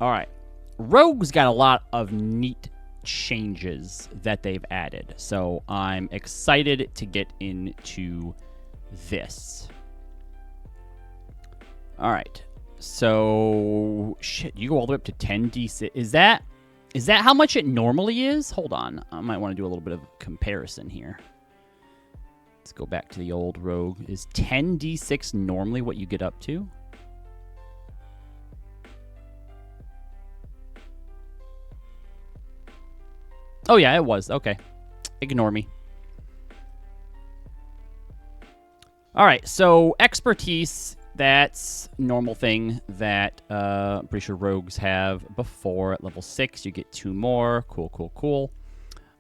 All right. Rogue's got a lot of neat changes that they've added. So I'm excited to get into this. All right. So, shit, you go all the way up to 10d6. Is that how much it normally is? Hold on. I might want to do a little bit of comparison here. Let's go back to the old rogue. Is 10d6 normally what you get up to? Oh, yeah, it was. Okay. Ignore me. All right, so expertise, that's normal thing that I'm pretty sure rogues have before. At level 6, you get 2 more. Cool, cool, cool.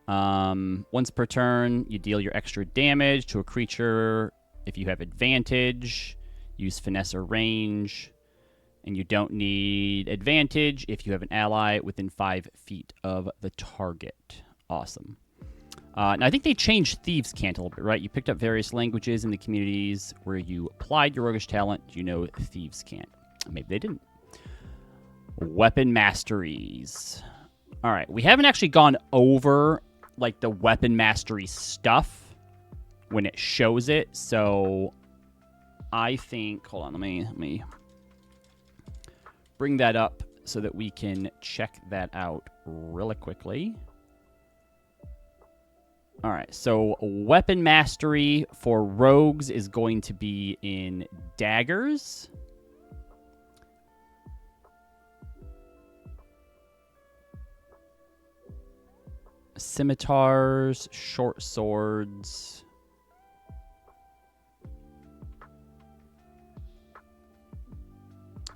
Once per turn, you deal your extra damage to a creature if you have advantage. Use finesse or range. And you don't need advantage if you have an ally within 5 feet of the target. Awesome. Now, I think they changed Thieves' Cant a little bit, right? You picked up various languages in the communities where you applied your roguish talent. You know Thieves' Cant. Maybe they didn't. Weapon masteries. All right. We haven't actually gone over, like, the weapon mastery stuff when it shows it. So I think... Hold on. Let me bring that up so that we can check that out really quickly. All right, so weapon mastery for rogues is going to be in daggers. Scimitars, short swords.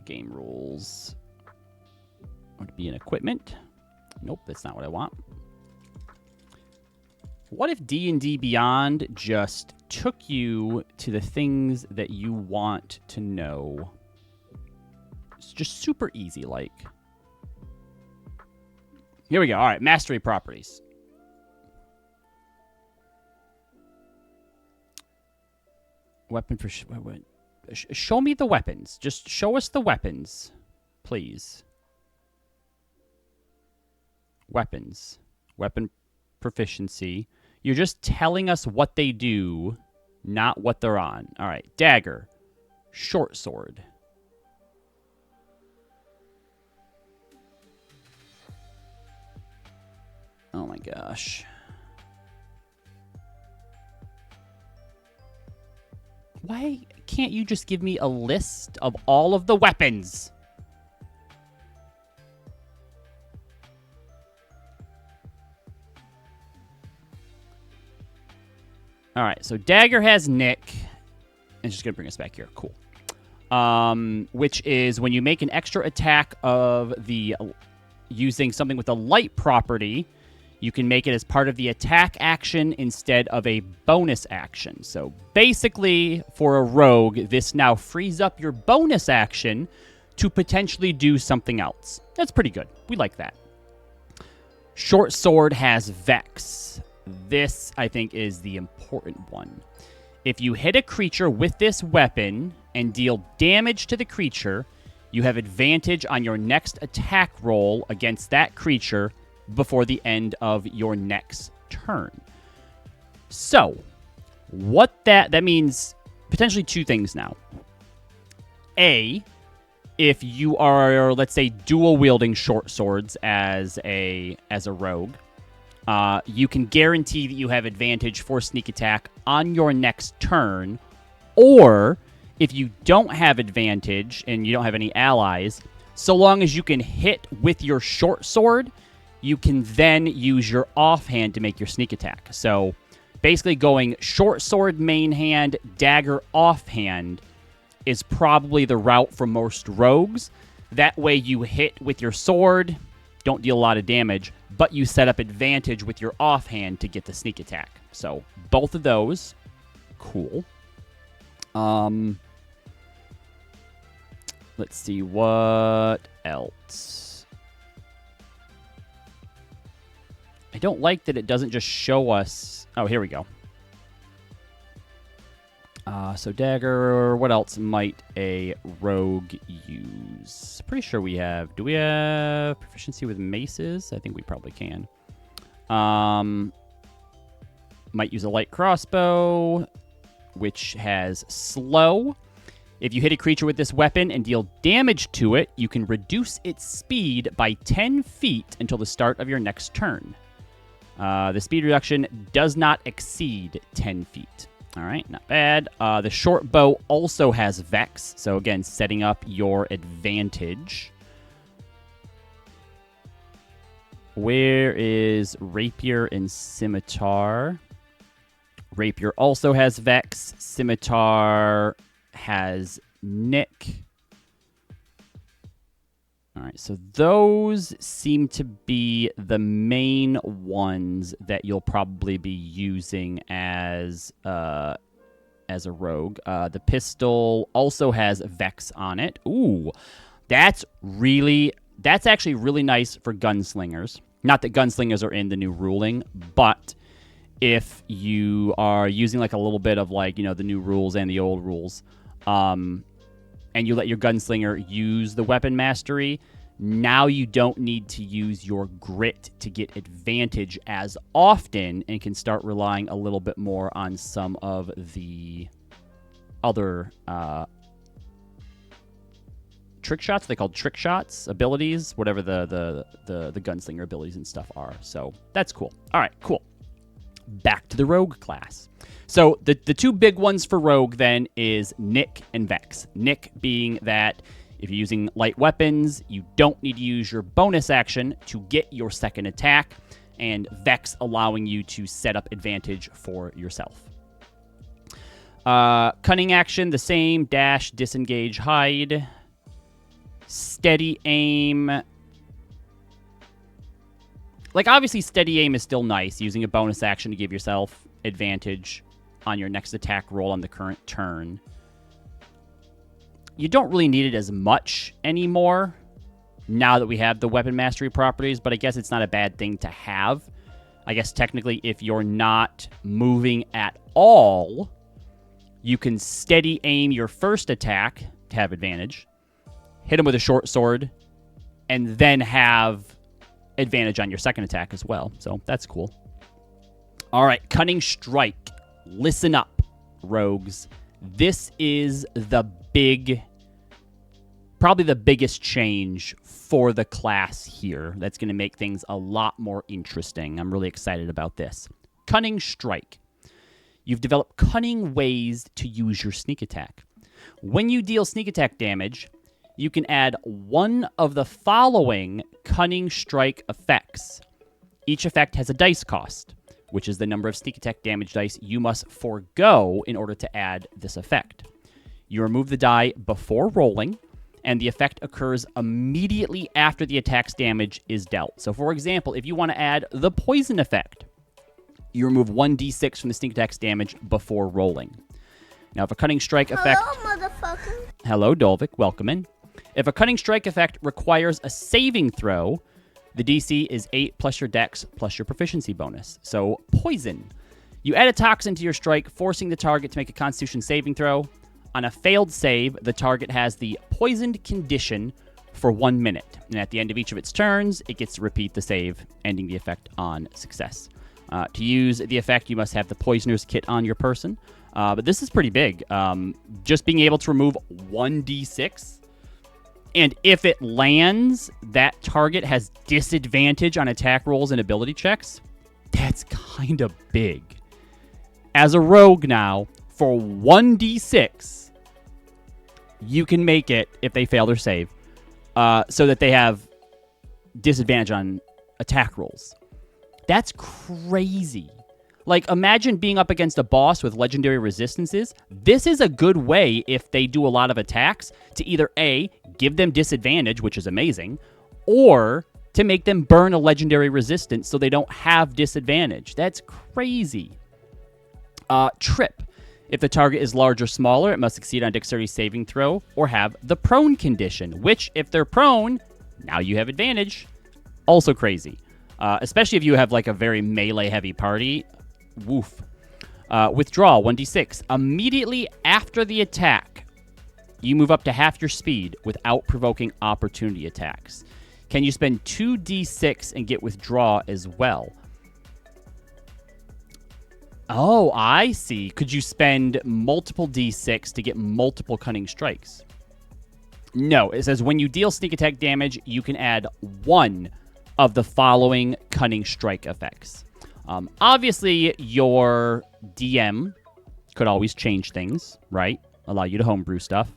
Game rules. Would be an equipment. Nope, that's not what I want. What if D&D Beyond just took you to the things that you want to know? It's just super easy, like. Here we go. All right, mastery properties. Weapon for... show me the weapons. Just show us the weapons, please. Weapons. Weapon proficiency. You're just telling us what they do, not what they're on. All right. Dagger. Short sword. Oh my gosh. Why can't you just give me a list of all of the weapons? All right, so dagger has Nick. It's just going to bring us back here. Cool. Which is when you make an extra attack of the using something with a light property, you can make it as part of the attack action instead of a bonus action. So basically, for a rogue, this now frees up your bonus action to potentially do something else. That's pretty good. We like that. Short sword has Vex. This, I think, is the important one. If you hit a creature with this weapon and deal damage to the creature, you have advantage on your next attack roll against that creature before the end of your next turn. So, what that means, potentially two things now. A, if you are, let's say, dual-wielding short swords as a rogue, you can guarantee that you have advantage for sneak attack on your next turn. Or, if you don't have advantage and you don't have any allies, so long as you can hit with your short sword, you can then use your offhand to make your sneak attack. So, basically going short sword main hand, dagger offhand is probably the route for most rogues. That way you hit with your sword, don't deal a lot of damage, but you set up advantage with your offhand to get the sneak attack. So, both of those, cool. Let's see, what else? I don't like that it doesn't just show us... Oh, here we go. So dagger, what else might a rogue use? Pretty sure we have... Do we have proficiency with maces? I think we probably can. Might use a light crossbow, which has slow. If you hit a creature with this weapon and deal damage to it, you can reduce its speed by 10 feet until the start of your next turn. The speed reduction does not exceed 10 feet. All right, not bad. The short bow also has Vex, so again, setting up your advantage. Where is Rapier and Scimitar? Rapier also has Vex. Scimitar has Nick. All right, so those seem to be the main ones that you'll probably be using as a rogue. The pistol also has Vex on it. Ooh, that's actually really nice for gunslingers. Not that gunslingers are in the new ruling, but if you are using like a little bit of like, the new rules and the old rules, and you let your gunslinger use the weapon mastery, now you don't need to use your grit to get advantage as often and can start relying a little bit more on some of the other trick shots. They called trick shots, abilities, whatever the gunslinger abilities and stuff are. So that's cool. All right, cool. Back to the rogue class. So the two big ones for rogue then is Nick and Vex. Nick being that if you're using light weapons, you don't need to use your bonus action to get your second attack, and Vex allowing you to set up advantage for yourself. Cunning action, the same, dash, disengage, hide. Steady aim. Like, obviously, steady aim is still nice, using a bonus action to give yourself advantage on your next attack roll on the current turn. You don't really need it as much anymore now that we have the weapon mastery properties, but I guess it's not a bad thing to have. I guess technically if you're not moving at all, you can steady aim your first attack to have advantage, hit him with a short sword, and then have advantage on your second attack as well. So that's cool. All right, Cunning Strike. Listen up, rogues. This is probably the biggest change for the class here. That's going to make things a lot more interesting. I'm really excited about this. Cunning Strike. You've developed cunning ways to use your sneak attack. When you deal sneak attack damage, you can add one of the following Cunning Strike effects. Each effect has a dice cost, which is the number of sneak attack damage dice you must forego in order to add this effect. You remove the die before rolling, and the effect occurs immediately after the attack's damage is dealt. So, for example, if you want to add the poison effect, you remove 1d6 from the sneak attack's damage before rolling. Now, if a Cunning Strike effect... Hello, motherfucker. Hello, Dolvik. Welcome in. If a Cunning Strike effect requires a saving throw, the DC is 8 plus your dex plus your proficiency bonus. So, poison. You add a toxin to your strike, forcing the target to make a Constitution saving throw. On a failed save, the target has the poisoned condition for 1 minute. And at the end of each of its turns, it gets to repeat the save, ending the effect on success. To use the effect, you must have the Poisoner's Kit on your person. But this is pretty big. Just being able to remove 1d6. And if it lands, that target has disadvantage on attack rolls and ability checks. That's kind of big. As a rogue now, for 1d6, you can make it, if they fail their save, so that they have disadvantage on attack rolls. That's crazy. Like, imagine being up against a boss with legendary resistances. This is a good way, if they do a lot of attacks, to either A, give them disadvantage, which is amazing, or to make them burn a legendary resistance so they don't have disadvantage. That's crazy. Trip. If the target is large or smaller, it must succeed on a dexterity saving throw or have the prone condition, which, if they're prone, now you have advantage. Also crazy. Especially if you have, like, a very melee-heavy party. Woof. Withdraw 1d6. Immediately after the attack, you move up to half your speed without provoking opportunity attacks. Can you spend 2d6 and get withdraw as well? Oh, I see. Could you spend multiple d6 to get multiple cunning strikes? No, it says when you deal sneak attack damage, you can add one of the following cunning strike effects. Obviously, your DM could always change things, right? Allow you to homebrew stuff.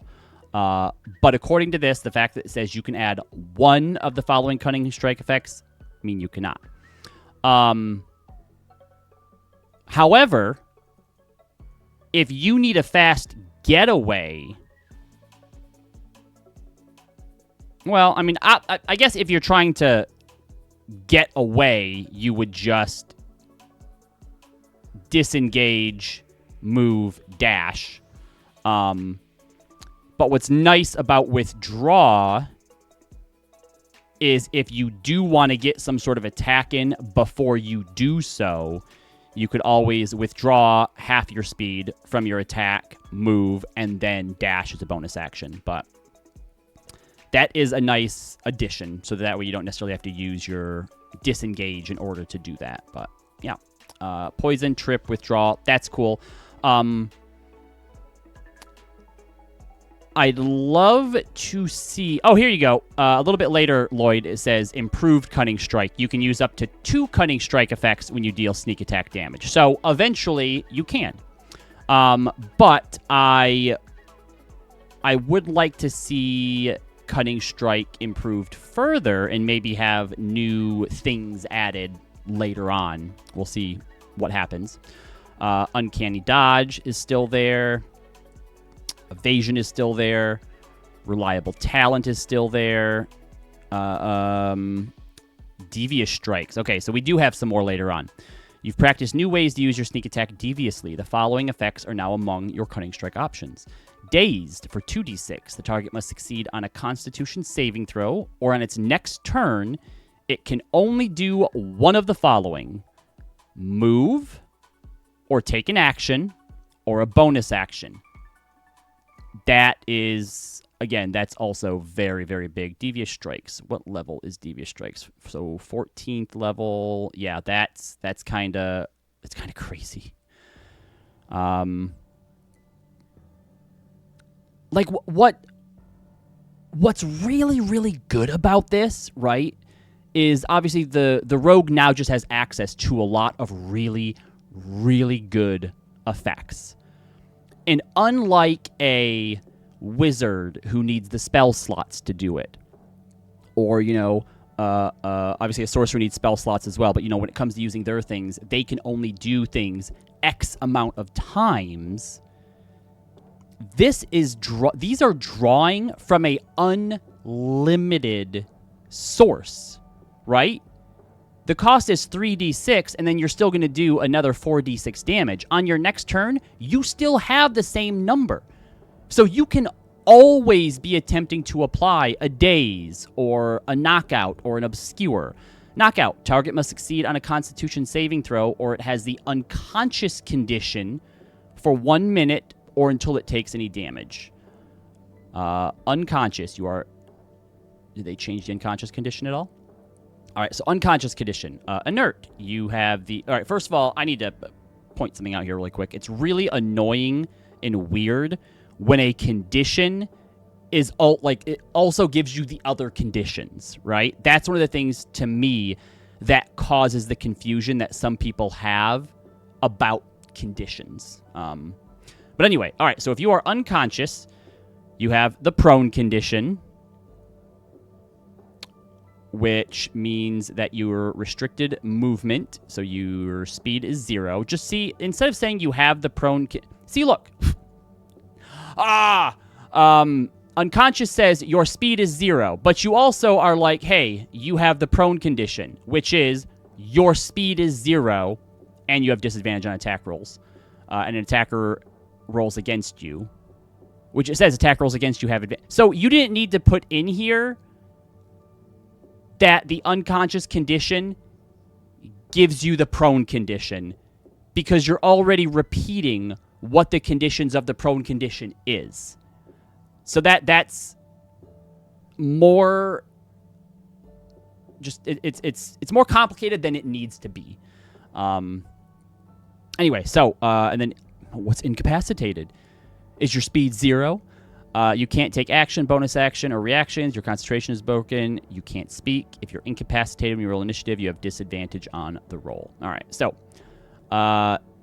But according to this, the fact that it says you can add one of the following cunning strike effects mean you cannot. However, if you need a fast getaway, well, I mean, I guess if you're trying to get away, you would just disengage, move, dash. But what's nice about withdraw is if you do want to get some sort of attack in before you do so, you could always withdraw half your speed from your attack, move, and then dash as a bonus action. But that is a nice addition, so that way you don't necessarily have to use your disengage in order to do that. But yeah, poison, trip, withdraw, that's cool. I'd love to see... Oh, here you go. A little bit later, Lloyd, it says improved Cunning Strike. You can use up to 2 Cunning Strike effects when you deal sneak attack damage. So eventually, you can. But I would like to see Cunning Strike improved further and maybe have new things added later on. We'll see what happens. Uncanny Dodge is still there. Evasion is still there. Reliable Talent is still there. Devious Strikes. Okay, so we do have some more later on. You've practiced new ways to use your sneak attack deviously. The following effects are now among your Cunning Strike options. Dazed for 2d6. The target must succeed on a Constitution saving throw, or on its next turn, it can only do one of the following. Move, or take an action, or a bonus action. That is, again, that's also very, very big. Devious Strikes. What level is Devious Strikes? So 14th level. Yeah, that's kind of crazy. Like what's really, really good about this, right, is obviously the rogue now just has access to a lot of really, really good effects. And unlike a wizard who needs the spell slots to do it, or, you know, obviously a sorcerer needs spell slots as well, but, you know, when it comes to using their things, they can only do things X amount of times. These are drawing from a unlimited source, right? The cost is 3d6, and then you're still going to do another 4d6 damage. On your next turn, you still have the same number. So you can always be attempting to apply a daze, or a knockout, or an obscure. Knockout. Target must succeed on a Constitution saving throw, or it has the unconscious condition for 1 minute, or until it takes any damage. Unconscious. Did they change the unconscious condition at all? All right, so unconscious condition. Inert. You have the... All right, first of all, I need to point something out here really quick. It's really annoying and weird when a condition is... it also gives you the other conditions, right? That's one of the things, to me, that causes the confusion that some people have about conditions. But anyway, all right, so if you are unconscious, you have the prone condition, which means that you're restricted movement, so your speed is 0. Just see, instead of saying you have the prone... See, look. Unconscious says your speed is 0, but you also are like, hey, you have the prone condition, which is your speed is 0, and you have disadvantage on attack rolls. And an attacker rolls against you, which it says attack rolls against you have advantage. So you didn't need to put in here that the unconscious condition gives you the prone condition. because you're already repeating what the conditions of the prone condition is. So that's more just it's more complicated than it needs to be. Anyway, so and then what's incapacitated? Is your speed 0? You can't take action, bonus action, or reactions. Your concentration is broken. You can't speak. If you're incapacitated when you roll initiative, you have disadvantage on the roll. All right, so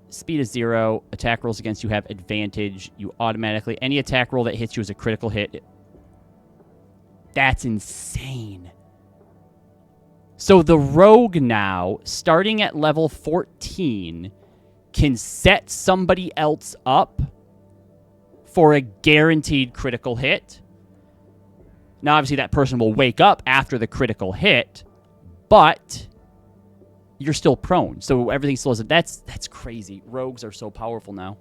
speed is 0. Attack rolls against you have advantage. You automatically, any attack roll that hits you is a critical hit. That's insane. So the rogue now, starting at level 14, can set somebody else up for a guaranteed critical hit. Now, obviously, that person will wake up after the critical hit, but you're still prone. So everything still is... That's crazy. Rogues are so powerful now.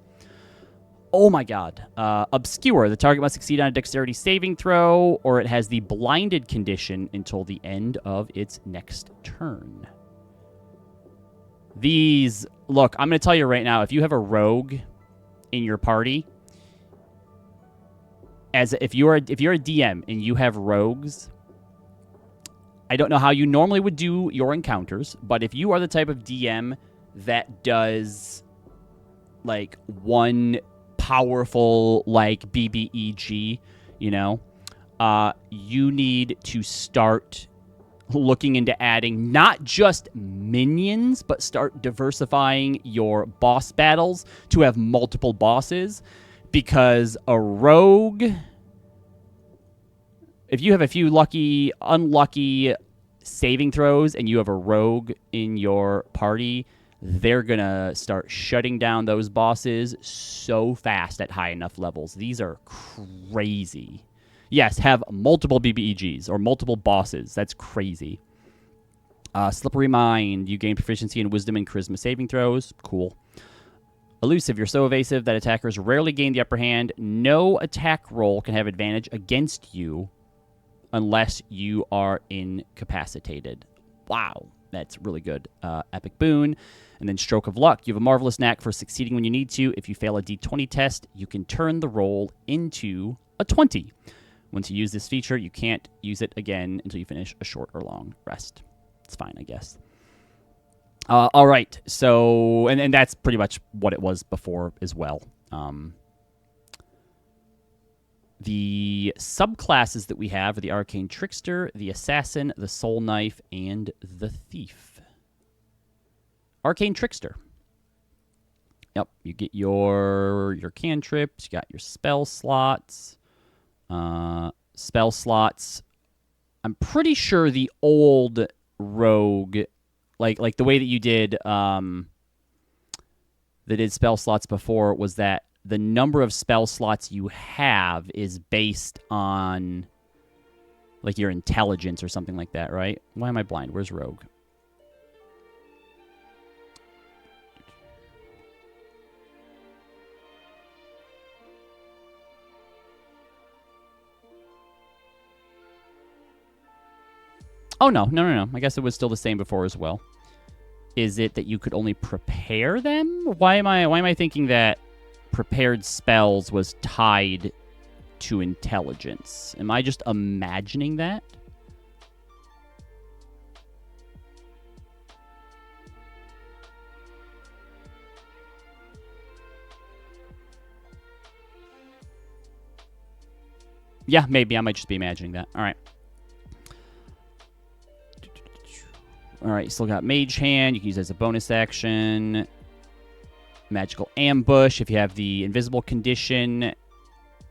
Oh my god. Obscure. The target must succeed on a dexterity saving throw, or it has the blinded condition until the end of its next turn. These... Look, I'm going to tell you right now, if you have a rogue in your party, if you're a DM and you have rogues, I don't know how you normally would do your encounters, but if you are the type of DM that does like one powerful like BBEG, you know, you need to start looking into adding not just minions, but start diversifying your boss battles to have multiple bosses, because a rogue, if you have a few unlucky saving throws and you have a rogue in your party, they're going to start shutting down those bosses so fast at high enough levels. These are crazy. Yes, have multiple BBEGs or multiple bosses. That's crazy. Slippery Mind. You gain proficiency in Wisdom and Charisma saving throws. Cool. Elusive. You're so evasive that attackers rarely gain the upper hand. No attack roll can have advantage against you unless you are incapacitated. Wow. That's really good. Epic Boon. And then Stroke of Luck. You have a marvelous knack for succeeding when you need to. If you fail a d20 test, you can turn the roll into a 20. Once you use this feature, you can't use it again until you finish a short or long rest. It's fine, I guess. All right, so, and that's pretty much what it was before as well. The subclasses that we have are the Arcane Trickster, the Assassin, the Soul Knife, and the Thief. Arcane Trickster. Yep, you get your cantrips, you got your spell slots. Spell slots. I'm pretty sure the old rogue, like the way that you did, that did spell slots before, was that the number of spell slots you have is based on like your intelligence or something like that, right? Why am I blind? Where's rogue? Oh, no. I guess it was still the same before as well. Is it that you could only prepare them? Why am I thinking that prepared spells was tied to intelligence? Am I just imagining that? Yeah, maybe. I might just be imagining that. All right. All right, you still got Mage Hand. You can use it as a bonus action. Magical Ambush. If you have the invisible condition,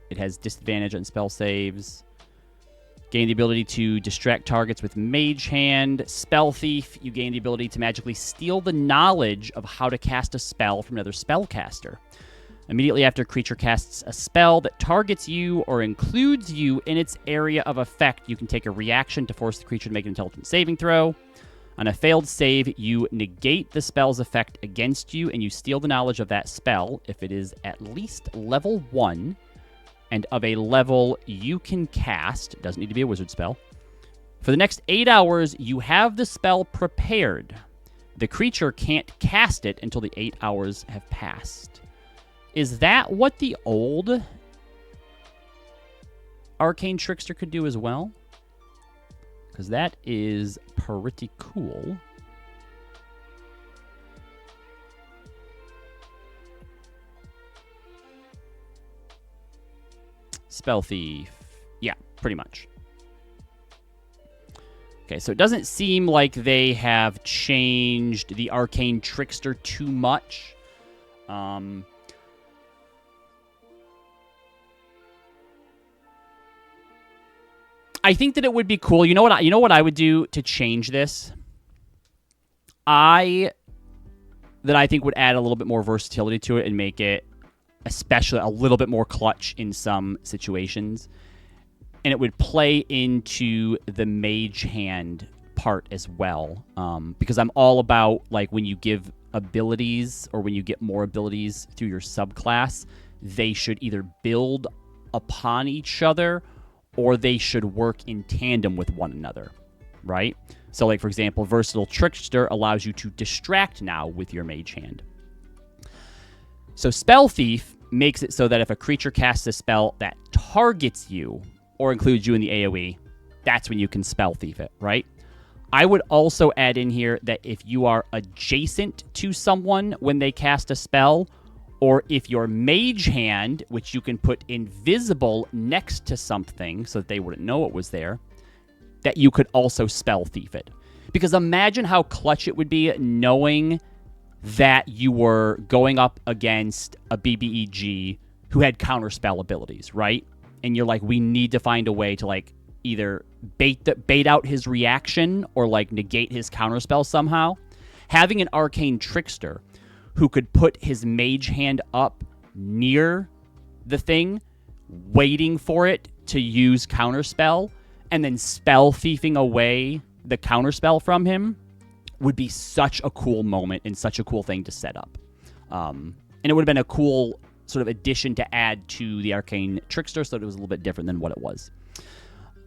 it has disadvantage on spell saves. Gain the ability to distract targets with Mage Hand. Spell Thief. You gain the ability to magically steal the knowledge of how to cast a spell from another spellcaster. Immediately after a creature casts a spell that targets you or includes you in its area of effect, you can take a reaction to force the creature to make an intelligence saving throw. On a failed save, you negate the spell's effect against you, and you steal the knowledge of that spell if it is at least level 1 and of a level you can cast. It doesn't need to be a wizard spell. For the next 8 hours, you have the spell prepared. The creature can't cast it until the 8 hours have passed. Is that what the old Arcane Trickster could do as well? Because that is pretty cool. Spell Thief. Yeah, pretty much. Okay, so it doesn't seem like they have changed the Arcane Trickster too much. I think that it would be cool. You know what I would do to change this? I think would add a little bit more versatility to it and make it especially a little bit more clutch in some situations. And it would play into the mage hand part as well. Because I'm all about, like, when you give abilities or when you get more abilities through your subclass, they should either build upon each other or they should work in tandem with one another, right? So, like, for example, Versatile Trickster allows you to distract now with your mage hand. So Spell Thief makes it so that if a creature casts a spell that targets you or includes you in the AoE, that's when you can Spell Thief it, right? I would also add in here that if you are adjacent to someone when they cast a spell, or if your mage hand, which you can put invisible next to something so that they wouldn't know it was there, that you could also Spell Thief it. Because imagine how clutch it would be knowing that you were going up against a BBEG who had counterspell abilities, right? And you're like, we need to find a way to, like, either bait out his reaction or, like, negate his counterspell somehow. Having an Arcane Trickster who could put his mage hand up near the thing, waiting for it to use counterspell, and then Spell Thiefing away the counterspell from him, would be such a cool moment and such a cool thing to set up. And it would have been a cool sort of addition to add to the Arcane Trickster, so that it was a little bit different than what it was.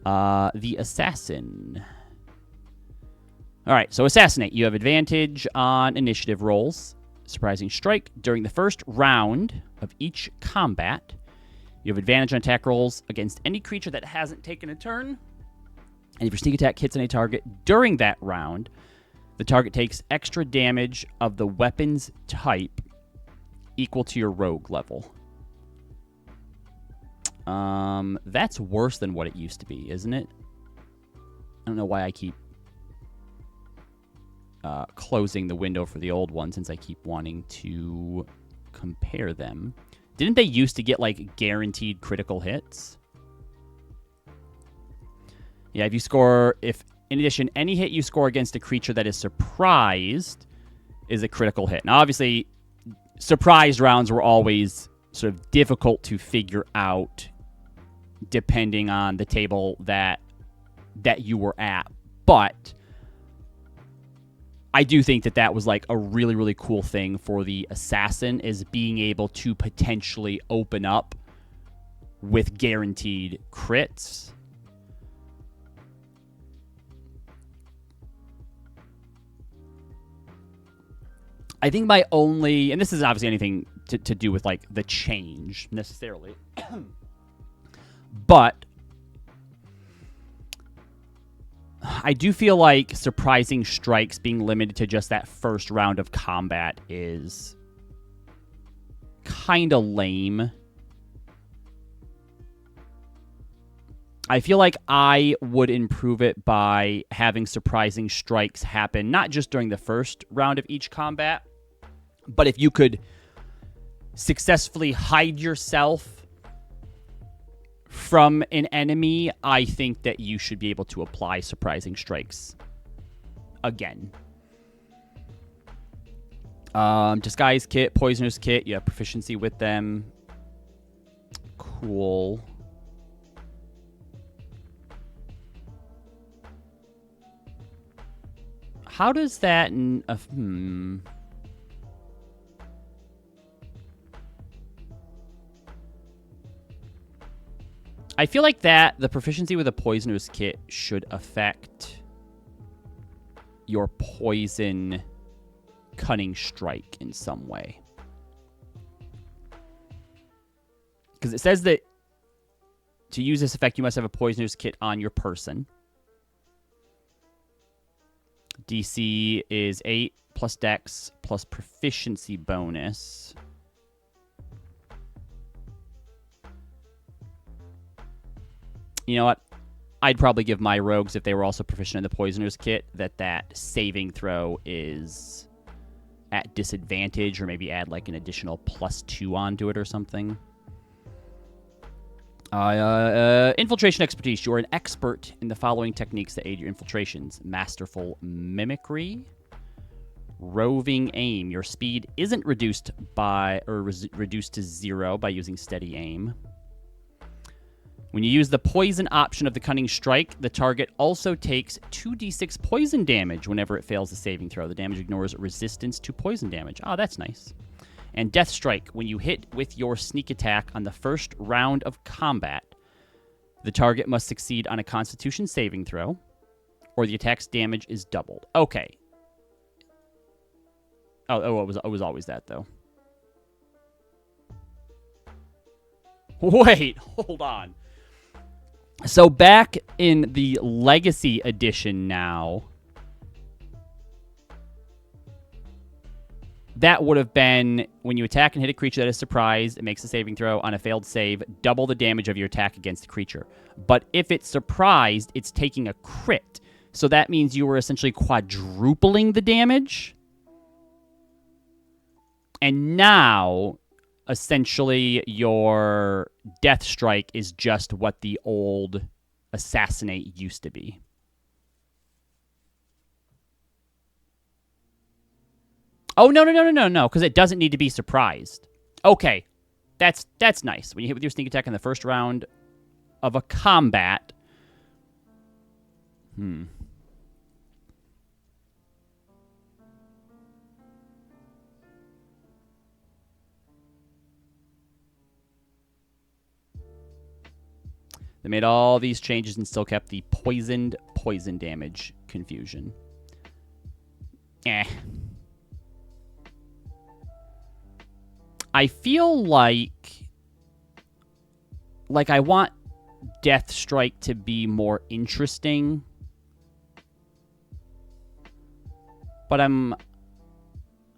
The Assassin. All right, so Assassinate. You have advantage on initiative rolls. Surprising Strike. During the first round of each combat, you have advantage on attack rolls against any creature that hasn't taken a turn. And if your sneak attack hits on a target during that round, the target takes extra damage of the weapon's type equal to your rogue level. That's worse than what it used to be, isn't it? I don't know why I keep closing the window for the old one, since I keep wanting to compare them. Didn't they used to get, like, guaranteed critical hits? Yeah, if in addition, any hit you score against a creature that is surprised is a critical hit. Now, obviously, surprised rounds were always sort of difficult to figure out depending on the table that you were at. But I do think that was, like, a really, really cool thing for the Assassin, is being able to potentially open up with guaranteed crits. I think my only, and this isn't obviously anything to do with, like, the change necessarily, but I do feel like Surprising Strikes being limited to just that first round of combat is kind of lame. I feel like I would improve it by having Surprising Strikes happen not just during the first round of each combat, but if you could successfully hide yourself from an enemy, I think that you should be able to apply Surprising Strikes again. Disguise Kit, Poisoner's Kit, you have proficiency with them. Cool. How does that... I feel like the proficiency with a Poisoner's Kit should affect your poison Cunning Strike in some way. Because it says that to use this effect, you must have a Poisoner's Kit on your person. DC is 8 plus Dex plus Proficiency bonus. You know what? I'd probably give my rogues, if they were also proficient in the Poisoner's Kit, that saving throw is at disadvantage, or maybe add like an additional +2 onto it or something. Infiltration expertise. You're an expert in the following techniques that aid your infiltrations. Masterful mimicry. Roving aim. Your speed isn't reduced reduced to 0 by using steady aim. When you use the poison option of the Cunning Strike, the target also takes 2d6 poison damage whenever it fails a saving throw. The damage ignores resistance to poison damage. Oh, that's nice. And Death Strike. When you hit with your sneak attack on the first round of combat, the target must succeed on a Constitution saving throw, or the attack's damage is doubled. Okay. Oh, it was always that, though. Wait, hold on. So back in the Legacy Edition now, that would have been when you attack and hit a creature that is surprised, it makes a saving throw. On a failed save, double the damage of your attack against the creature. But if it's surprised, it's taking a crit. So that means you were essentially quadrupling the damage. And now, essentially, your Death Strike is just what the old Assassinate used to be. Oh, no, because it doesn't need to be surprised. Okay, that's nice. When you hit with your sneak attack in the first round of a combat... They made all these changes and still kept the poison damage confusion. I feel like I want Death Strike to be more interesting. But I'm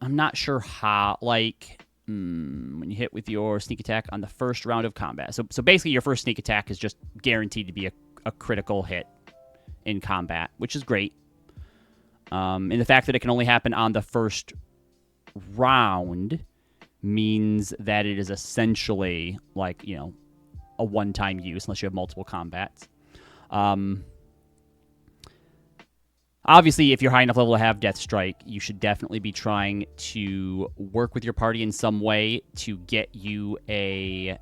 not sure how, when you hit with your sneak attack on the first round of combat. So basically your first sneak attack is just guaranteed to be a critical hit in combat, which is great. And the fact that it can only happen on the first round means that it is essentially a one-time use unless you have multiple combats. Obviously, if you're high enough level to have Death Strike, you should definitely be trying to work with your party in some way to get you to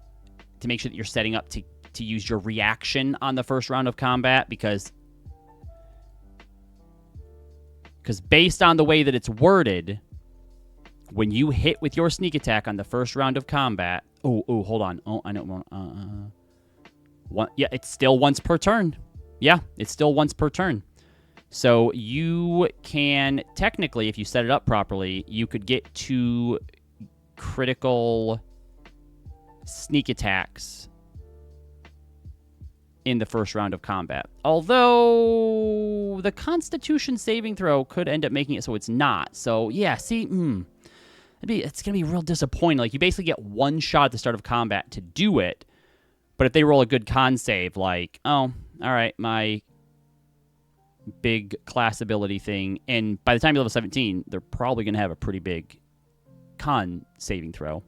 make sure that you're setting up to use your reaction on the first round of combat, because based on the way that it's worded, when you hit with your sneak attack on the first round of combat... Oh, hold on. Oh, I know. Yeah, it's still once per turn. Yeah, it's still once per turn. So you can, technically, if you set it up properly, you could get 2 critical sneak attacks in the first round of combat. Although the Constitution saving throw could end up making it so it's not. So, yeah, see, it's going to be real disappointing. You basically get one shot at the start of combat to do it, but if they roll a good con save, oh, all right, my big class ability thing, and by the time you're level 17, they're probably going to have a pretty big con saving throw.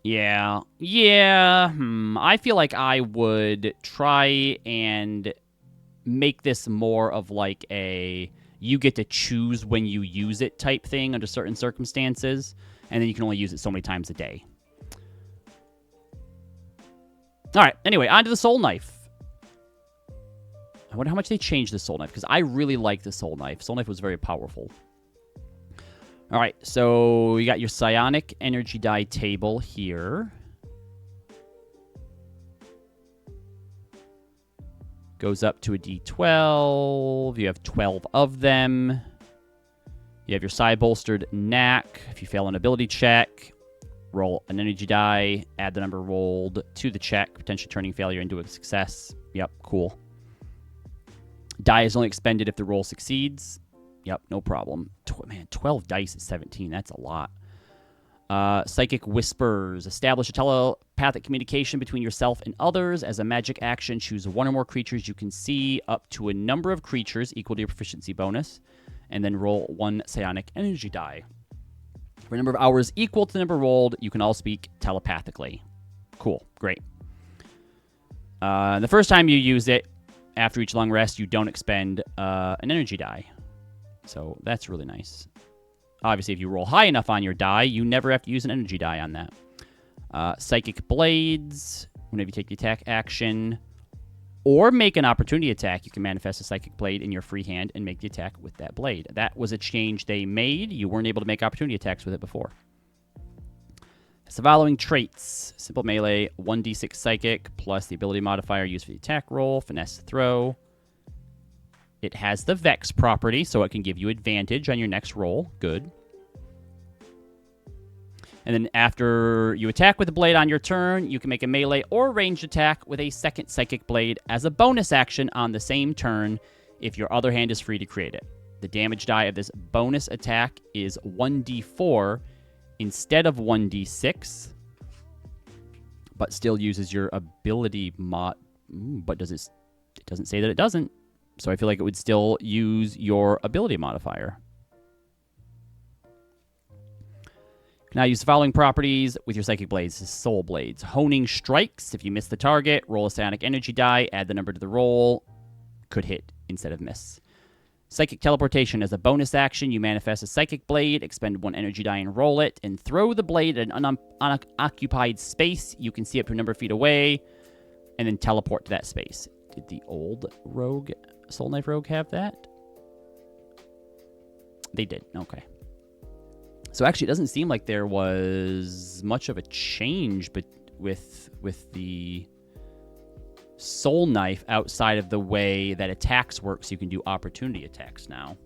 Yeah. I feel like I would try and make this more of a you get to choose when you use it type thing under certain circumstances, and then you can only use it so many times a day. All right, anyway, on to the Soul Knife. I wonder how much they changed the Soul Knife, because I really like the Soul Knife. Soul Knife was very powerful. All right, so you got your Psionic Energy Die table here. Goes up to a D12. You have 12 of them. You have your side bolstered knack. If you fail an ability check, roll an energy die, add the number rolled to the check, potentially turning failure into a success. Yep, cool. Die is only expended if the roll succeeds. Yep, no problem. Man, 12 dice is 17. That's a lot. Psychic Whispers. Establish a telepathic communication between yourself and others. As a magic action, choose one or more creatures you can see up to a number of creatures equal to your proficiency bonus, and then roll one psionic energy die. For a number of hours equal to the number rolled, you can all speak telepathically. Cool. Great. The first time you use it, after each long rest, you don't expend an energy die. So that's really nice. Obviously, if you roll high enough on your die, you never have to use an energy die on that. Psychic Blades. Whenever you take the attack action or make an opportunity attack, you can manifest a Psychic Blade in your free hand and make the attack with that blade. That was a change they made. You weren't able to make opportunity attacks with it before. It's the following traits. Simple melee, 1d6 Psychic, plus the ability modifier used for the attack roll, finesse throw. It has the Vex property, so it can give you advantage on your next roll. Good. And then after you attack with the blade on your turn, you can make a melee or ranged attack with a second Psychic Blade as a bonus action on the same turn if your other hand is free to create it. The damage die of this bonus attack is 1d4 instead of 1d6, but still uses your ability mod. But it doesn't say that it doesn't. So I feel like it would still use your ability modifier. Now use the following properties with your Psychic Blades. Soul Blades. Honing Strikes. If you miss the target, roll a psionic energy die, add the number to the roll. Could hit instead of miss. Psychic Teleportation. As a bonus action, you manifest a Psychic Blade, expend one energy die and roll it, and throw the blade at an unoccupied space. You can see up to a number of feet away, and then teleport to that space. Did the old rogue, Soul Knife Rogue, have that? They did. Okay. So actually, it doesn't seem like there was much of a change with the Soul Knife outside of the way that attacks work, so you can do opportunity attacks now.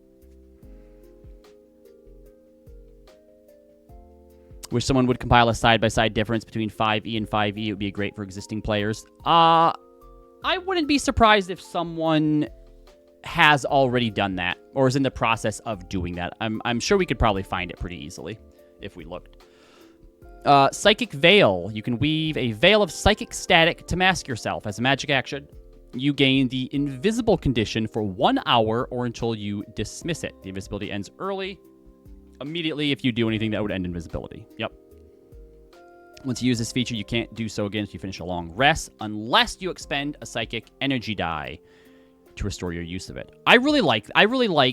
Wish someone would compile a side-by-side difference between 5e and 5e. It would be great for existing players. I wouldn't be surprised if someone has already done that or is in the process of doing that. I'm sure we could probably find it pretty easily if we looked. Psychic Veil. You can weave a veil of psychic static to mask yourself. As a magic action, you gain the invisible condition for 1 hour or until you dismiss it. The invisibility ends early, immediately if you do anything that would end invisibility. Yep. Once you use this feature, you can't do so again if you finish a long rest, unless you expend a psychic energy die to restore your use of it. I really like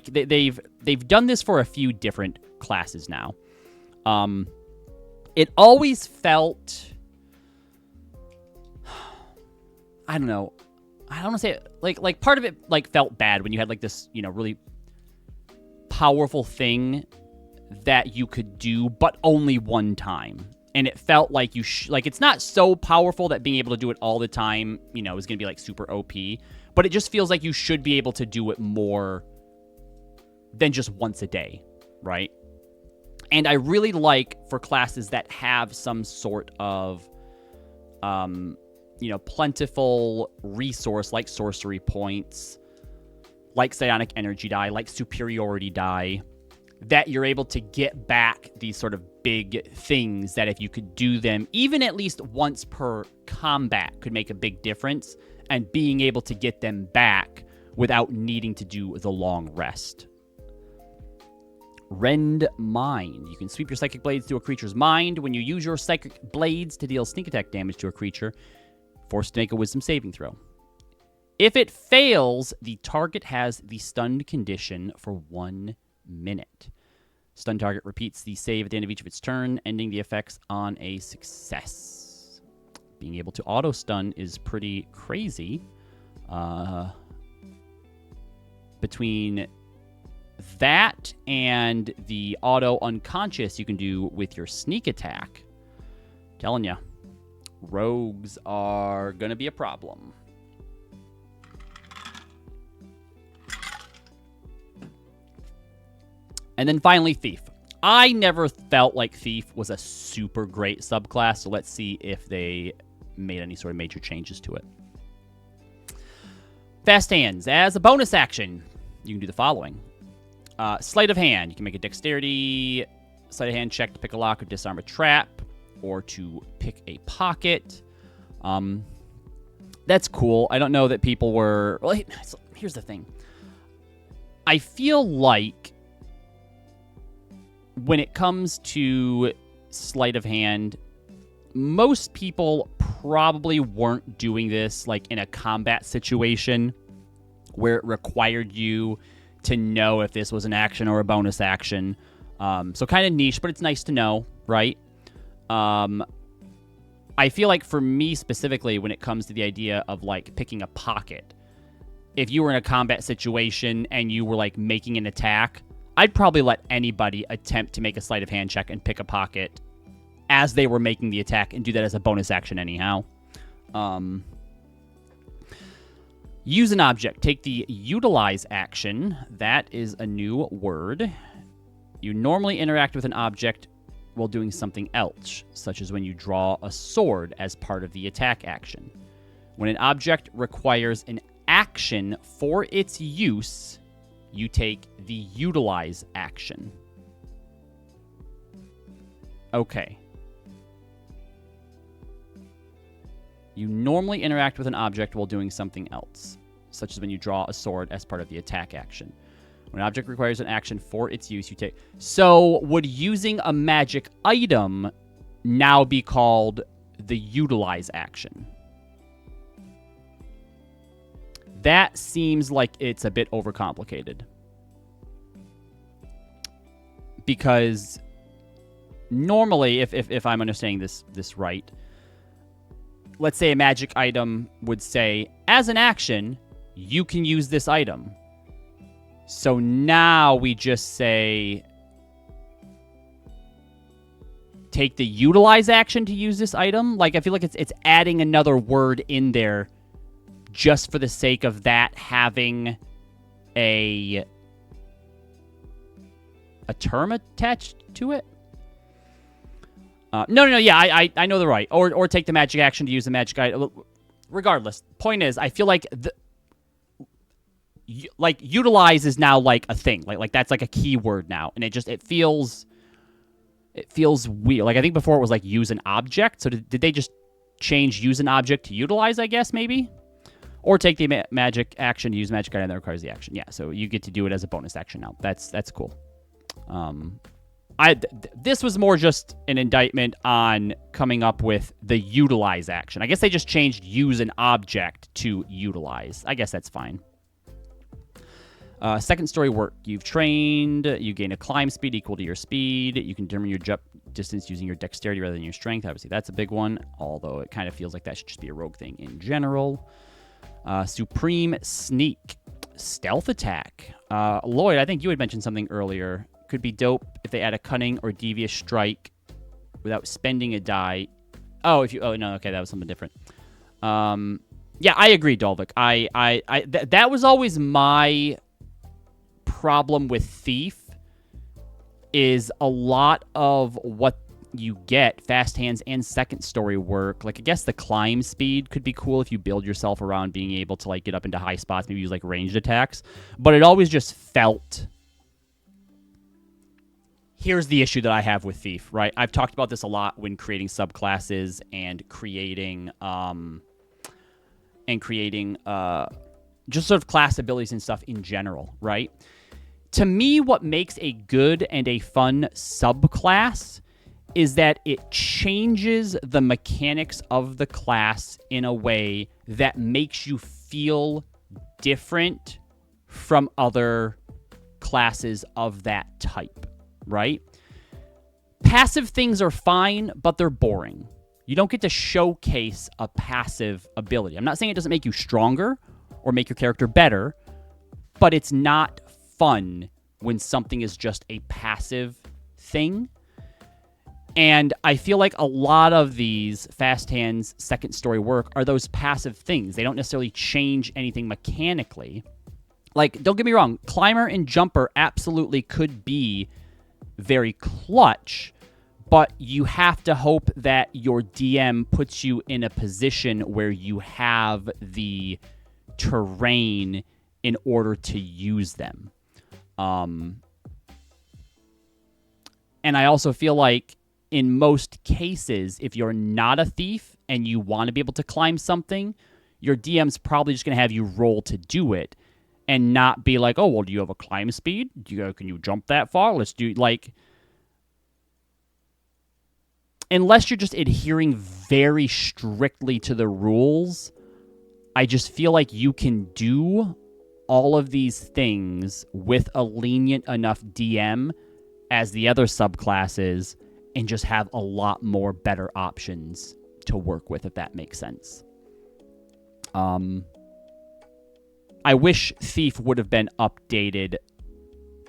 they've done this for a few different classes now. It always felt, I don't know. I don't want to say it, like part of it like felt bad when you had like this, really powerful thing that you could do, but only one time. And it felt like it's not so powerful that being able to do it all the time, is going to be like super OP. But it just feels like you should be able to do it more than just once a day, right? And I really like for classes that have some sort of, plentiful resource like sorcery points, like psionic energy die, like superiority die, that you're able to get back these sort of big things that if you could do them even at least once per combat could make a big difference, and being able to get them back without needing to do the long rest. Rend Mind. You can sweep your Psychic Blades through a creature's mind. When you use your Psychic Blades to deal sneak attack damage to a creature, forced to make a Wisdom saving throw. If it fails, the target has the stunned condition for 1 minute. Stunned target repeats the save at the end of each of its turn, ending the effects on a success. Being able to auto-stun is pretty crazy. Between that and the auto-unconscious you can do with your sneak attack, telling you, rogues are going to be a problem. And then finally, Thief. I never felt like Thief was a super great subclass, so let's see if they made any sort of major changes to it. Fast Hands. As a bonus action, you can do the following. Sleight of Hand. You can make a dexterity sleight of hand check to pick a lock or disarm a trap, or to pick a pocket. That's cool. I don't know that people were... Well, here's the thing. I feel like when it comes to sleight of hand, most people probably weren't doing this like in a combat situation where it required you to know if this was an action or a bonus action. So kind of niche, but it's nice to know, right? I feel like for me specifically, when it comes to the idea of like picking a pocket, if you were in a combat situation and you were like making an attack, I'd probably let anybody attempt to make a sleight of hand check and pick a pocket as they were making the attack and do that as a bonus action anyhow. Use an object. Take the utilize action. That is a new word. You normally interact with an object while doing something else, such as when you draw a sword as part of the attack action. When an object requires an action for its use, you take the utilize action. Okay. You normally interact with an object while doing something else, such as when you draw a sword as part of the attack action. When an object requires an action for its use, you take... So, would using a magic item now be called the utilize action? That seems like it's a bit overcomplicated. Because normally, if I'm understanding this right, let's say a magic item would say, as an action, you can use this item. So now we just say, take the utilize action to use this item. Like, I feel like it's adding another word in there just for the sake of that having a term attached to it. No, yeah, I know the right. Or take the magic action to use the magic item. Regardless, point is, I feel like utilize is now like a thing. Like that's like a keyword now, and it feels weird. Like I think before it was like use an object. So did they just change use an object to utilize? I guess maybe, or take the magic action to use magic item that requires the action. Yeah, so you get to do it as a bonus action now. That's cool. This was more just an indictment on coming up with the utilize action. I guess they just changed use an object to utilize. I guess that's fine. Second story work. You've trained. You gain a climb speed equal to your speed. You can determine your jump distance using your dexterity rather than your strength. Obviously, that's a big one, although it kind of feels like that should just be a rogue thing in general. Supreme Sneak. Stealth attack. Lloyd, I think you had mentioned something earlier. Could be dope if they add a cunning or devious strike without spending a die. Oh, no, okay, that was something different. Yeah, I agree, Dolvik. That was always my problem with Thief, is a lot of what you get, fast hands and second story work. Like, I guess the climb speed could be cool if you build yourself around being able to, like, get up into high spots, maybe use, like, ranged attacks. But it always just felt... Here's the issue that I have with Thief, right? I've talked about this a lot when creating subclasses and creating just sort of class abilities and stuff in general, right? To me, what makes a good and a fun subclass is that it changes the mechanics of the class in a way that makes you feel different from other classes of that type, right? Passive things are fine, but they're boring. You don't get to showcase a passive ability. I'm not saying it doesn't make you stronger or make your character better, but it's not fun when something is just a passive thing. And I feel like a lot of these fast hands, second story work are those passive things. They don't necessarily change anything mechanically. Like, don't get me wrong, Climber and Jumper absolutely could be very clutch, but you have to hope that your DM puts you in a position where you have the terrain in order to use them. And I also feel like in most cases, if you're not a thief and you want to be able to climb something, your DM's probably just going to have you roll to do it and not be like, oh, well, do you have a climb speed? Can you jump that far? Let's do, like, unless you're just adhering very strictly to the rules, I just feel like you can do all of these things with a lenient enough DM as the other subclasses and just have a lot more better options to work with, if that makes sense. I wish Thief would have been updated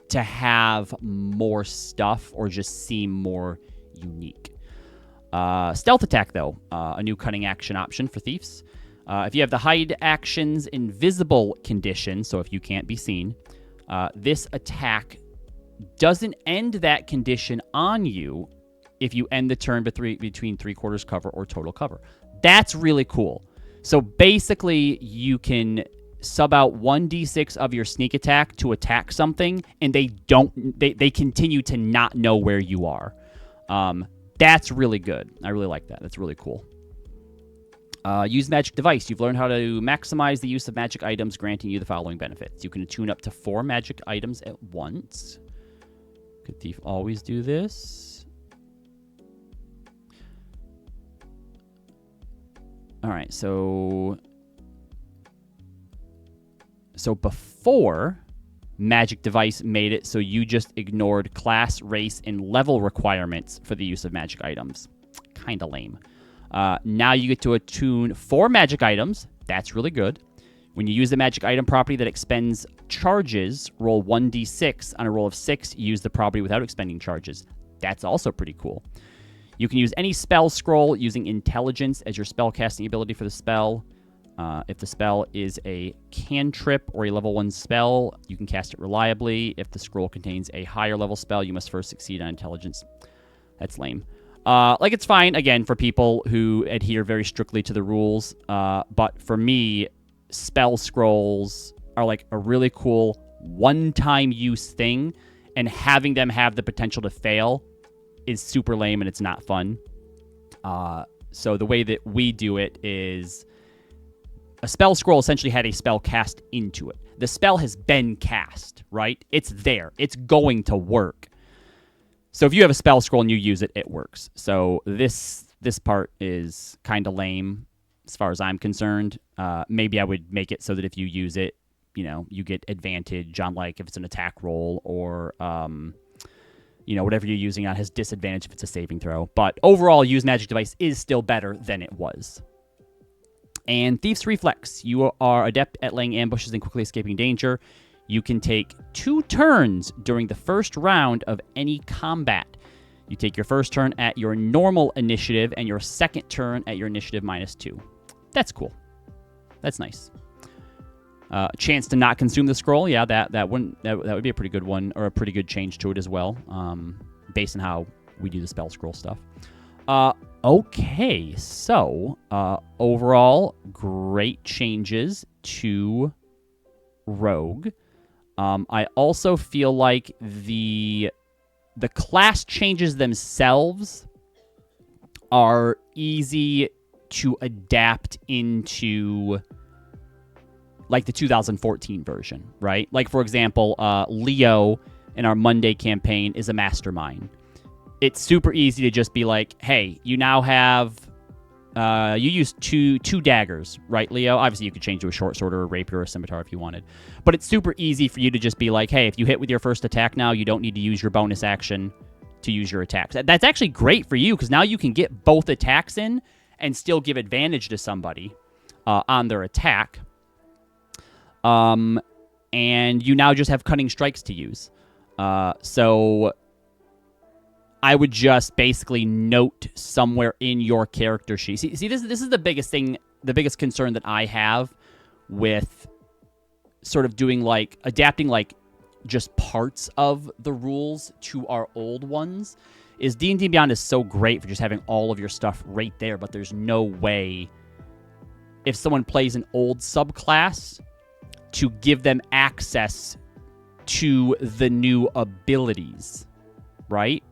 to have more stuff or just seem more unique. Stealth attack, though, a new cunning action option for thieves. If you have the hide action's invisible condition, so if you can't be seen, this attack doesn't end that condition on you if you end the turn between 3/4 cover or total cover. That's really cool. So basically, you can sub out 1d6 of your sneak attack to attack something, and they continue to not know where you are. That's really good. I really like that. That's really cool. Use magic device. You've learned how to maximize the use of magic items, granting you the following benefits. You can attune up to 4 magic items at once. Could Thief always do this? All right, so before, magic device made it so you just ignored class, race, and level requirements for the use of magic items. Kind of lame. Now you get to attune 4 magic items. That's really good. When you use the magic item property that expends charges, roll 1d6. On a roll of 6, use the property without expending charges. That's also pretty cool. You can use any spell scroll using intelligence as your spell casting ability for the spell. If the spell is a cantrip or a level 1 spell, you can cast it reliably. If the scroll contains a higher level spell, you must first succeed on intelligence. That's lame. It's fine, again, for people who adhere very strictly to the rules. But for me, spell scrolls are like a really cool one-time use thing, and having them have the potential to fail is super lame and it's not fun. So the way that we do it is a spell scroll essentially had a spell cast into it. The spell has been cast, right? It's there. It's going to work. So if you have a spell scroll and you use it, it works. So this part is kind of lame as far as I'm concerned. Maybe I would make it so that if you use it, you get advantage on, like, if it's an attack roll or, whatever you're using on has disadvantage if it's a saving throw. But overall, use magic device is still better than it was. And Thief's Reflex. You are adept at laying ambushes and quickly escaping danger. You can take 2 turns during the first round of any combat. You take your first turn at your normal initiative and your second turn at your initiative -2. That's cool. That's nice. Chance to not consume the scroll. Yeah, that would be a pretty good one, or a pretty good change to it as well, based on how we do the spell scroll stuff. Okay, so overall, great changes to Rogue. I also feel like the class changes themselves are easy to adapt into, like, the 2014 version, right? Like, for example, Leo in our Monday campaign is a mastermind. It's super easy to just be like, hey, you now have, you use two daggers, right, Leo? Obviously, you could change to a short sword or a rapier or a scimitar if you wanted. But it's super easy for you to just be like, hey, if you hit with your first attack now, you don't need to use your bonus action to use your attacks. That's actually great for you, because now you can get both attacks in and still give advantage to somebody on their attack. And you now just have cunning strikes to use. So I would just basically note somewhere in your character sheet. See, this is the biggest thing, the biggest concern that I have with sort of doing like adapting like just parts of the rules to our old ones is D&D Beyond is so great for just having all of your stuff right there, but there's no way if someone plays an old subclass to give them access to the new abilities, right?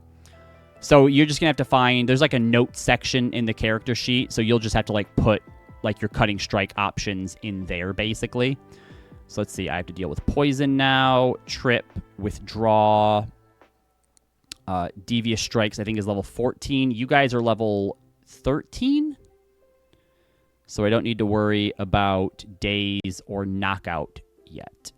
So you're just gonna have to find, there's like a note section in the character sheet, so you'll just have to like put like your cutting strike options in there basically. So let's see, I have to deal with poison now, trip, withdraw, devious strikes I think is level 14. You guys are level 13? So I don't need to worry about daze or knockout yet.